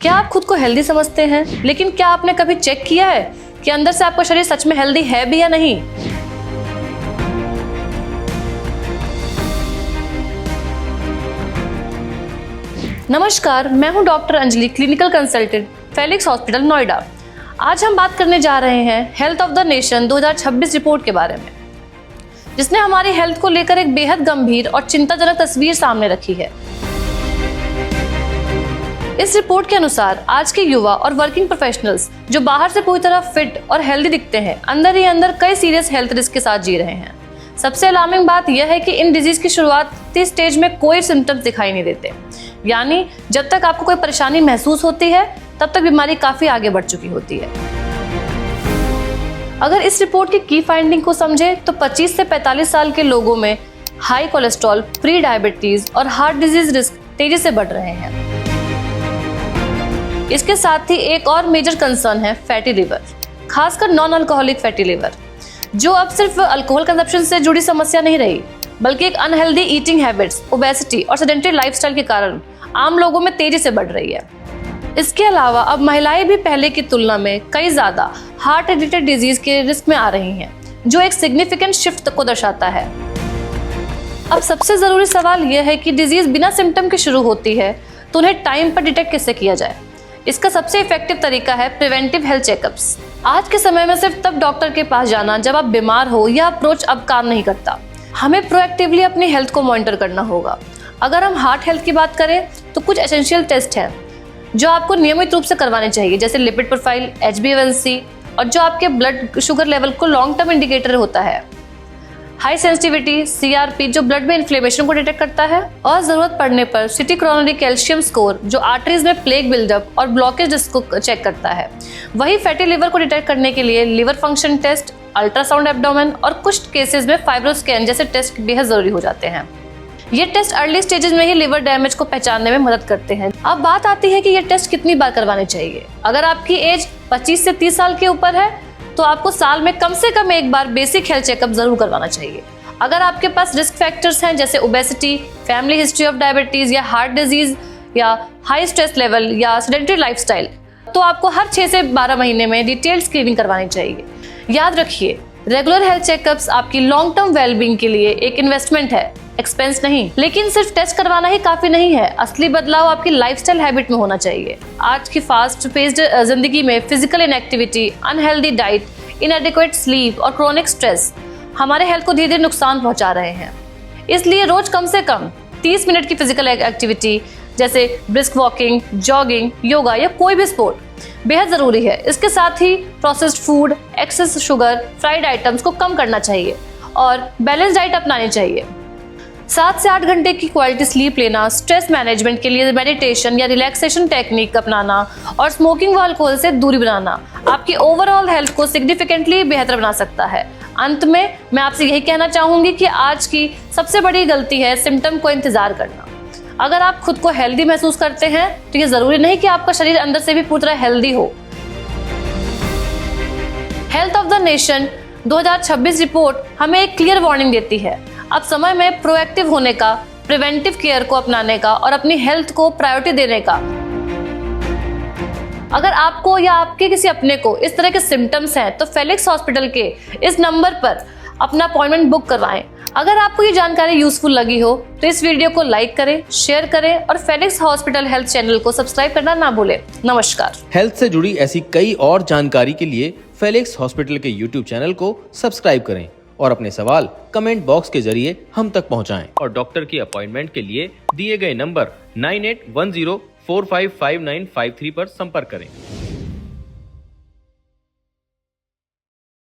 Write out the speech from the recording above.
क्या आप खुद को हेल्दी समझते हैं, लेकिन क्या आपने कभी चेक किया है कि अंदर से आपका शरीर सच में हेल्दी है भी या नहीं? नमस्कार, मैं हूं doctor Anjali, clinical consultant, Felix hospital, Noida. आज हम बात करने जा रहे हैं health of the nation 2026 report के बारे में, जिसने हमारी हेल्थ को लेकर एक बेहद गंभीर और चिंताजनक तस्वीर सामने रखी है। इस रिपोर्ट के अनुसार आज के युवा और वर्किंग प्रोफेशनल्स जो बाहर से पूरी तरह फिट और हेल्दी दिखते हैं, अंदर ही अंदर कई सीरियस हेल्थ रिस्क के साथ जी रहे हैं। सबसे अलार्मिंग बात यह है कि इन डिजीज की शुरुआती स्टेज में कोई सिम्टम्स दिखाई नहीं देते, यानी जब तक आपको कोई परेशानी महसूस होती है तब तक बीमारी काफी आगे बढ़ चुकी होती है। अगर इस रिपोर्ट की फाइंडिंग को समझे तो 25 से 45 साल के लोगों में हाई कोलेस्ट्रॉल, प्री डायबिटीज और हार्ट डिजीज रिस्क तेजी से बढ़ रहे हैं। इसके साथ ही एक और मेजर कंसर्न है फैटी लिवर, खासकर नॉन अल्कोहलिक फैटी लिवर, जो अब सिर्फ अल्कोहल कंजप्शन से जुड़ी समस्या नहीं रही, बल्कि एक अनहेल्दी ईटिंग हैबिट्स, ओबेसिटी और सेडेंटरी लाइफस्टाइल के कारण आम लोगों में तेजी से बढ़ रही है। इसके अलावा अब महिलाएं भी पहले की तुलना में कई ज्यादा हार्ट रिलेटेड डिजीज के रिस्क में आ रही हैं, जो एक सिग्निफिकेंट शिफ्ट को दर्शाता है। अब सबसे जरूरी सवाल यह है कि डिजीज बिना सिम्टम के शुरू होती है तो उन्हें टाइम पर डिटेक्ट कैसे किया जाए। इसका सबसे इफेक्टिव तरीका है प्रिवेंटिव हेल्थ चेकअप्स। आज के समय में सिर्फ तब डॉक्टर के पास जाना जब आप बीमार हो, यह अप्रोच अब काम नहीं करता। हमें प्रोएक्टिवली अपनी हेल्थ को मॉनिटर करना होगा। अगर हम हार्ट हेल्थ की बात करें तो कुछ एसेंशियल टेस्ट हैं जो आपको नियमित रूप से करवाने चाहिए, जैसे लिपिड प्रोफाइल, HbA1c, और जो आपके ब्लड शुगर लेवल को लॉन्ग टर्म इंडिकेटर होता है। हाई सेंसिटिविटी CRP जो ब्लड में इन्फ्लेमेशन को डिटेक्ट करता है, और जरूरत पड़ने पर सिटी कोरोनरी कैल्शियम स्कोर जो आर्टरीज में प्लेग बिल्डअप और ब्लॉकेज को चेक करता है। वही फैटी लिवर को डिटेक्ट करने के लिए liver function test, ultrasound abdomen और कुछ केसेस में फाइब्रोस्कैन जैसे टेस्ट बेहद जरूरी हो जाते हैं। ये टेस्ट अर्ली स्टेजेस में ही लिवर डैमेज को पहचानने में मदद करते हैं। अब बात आती है कि ये टेस्ट कितनी बार करवाने चाहिए। अगर आपकी एज 25 से 30 साल के ऊपर है तो आपको साल में कम से कम एक बार बेसिक हेल्थ चेकअप जरूर करवाना चाहिए। अगर आपके पास रिस्क फैक्टर्स हैं जैसे obesity, family history of diabetes या हार्ट डिजीज या हाई स्ट्रेस लेवल या सेडेंटरी लाइफस्टाइल, तो आपको हर 6 से 12 महीने में डिटेल्ड स्क्रीनिंग करवानी चाहिए। याद रखिए, रेगुलर हेल्थ चेकअप्स आपकी लॉन्ग टर्म वेलबींग के लिए एक इन्वेस्टमेंट है, एक्सपेंस नहीं। लेकिन सिर्फ टेस्ट करवाना ही काफी नहीं है, असली बदलाव आपकी लाइफस्टाइल हैबिट में होना चाहिए। आज की फास्ट पेस्ड जिंदगी में physical inactivity, unhealthy diet, इनएडिक्वेट sleep और क्रोनिक स्ट्रेस हमारे हेल्थ को धीरे धीरे नुकसान पहुंचा रहे हैं। इसलिए रोज कम से कम 30 मिनट की फिजिकल एक्टिविटी जैसे ब्रिस्क वॉकिंग, जॉगिंग, योगा या कोई भी स्पोर्ट बेहद जरूरी है। इसके साथ ही processed food, excess sugar, fried items को कम करना चाहिए और बैलेंस डाइट अपनानी चाहिए। 7 से 8 घंटे की क्वालिटी स्लीप लेना, स्ट्रेस मैनेजमेंट के लिए मेडिटेशन या रिलैक्सेशन टेक्निक अपनाना और स्मोकिंग व अल्कोहल से दूरी बनाना आपकी ओवरऑल हेल्थ को सिग्निफिकेंटली बेहतर बना सकता है। अंत में मैं आपसे यही कहना चाहूंगी कि आज की सबसे बड़ी गलती है सिम्टम को इंतजार करना। अगर आप खुद को हेल्दी महसूस करते हैं तो ये जरूरी नहीं कि आपका शरीर अंदर से भी पूरी तरह हेल्दी हो। Health of the nation 2026 report हमें एक क्लियर वार्निंग देती है। अब समय में प्रोएक्टिव होने का, प्रिवेंटिव केयर को अपनाने का और अपनी हेल्थ को प्रायोरिटी देने का। अगर आपको या आपके किसी अपने को इस तरह के सिम्टम्स हैं तो फेलिक्स हॉस्पिटल के इस नंबर पर अपना अपॉइंटमेंट बुक करवाएं। अगर आपको ये जानकारी यूजफुल लगी हो तो इस वीडियो को लाइक करें, शेयर करें और फेलिक्स हॉस्पिटल हेल्थ चैनल को सब्सक्राइब करना ना भूलें। नमस्कार। हेल्थ से जुड़ी ऐसी कई और जानकारी के लिए फेलिक्स हॉस्पिटल के YouTube चैनल को सब्सक्राइब करें और अपने सवाल कमेंट बॉक्स के जरिए हम तक पहुंचाएं। और डॉक्टर की अपॉइंटमेंट के लिए दिए गए नंबर 9810455953 पर संपर्क करें।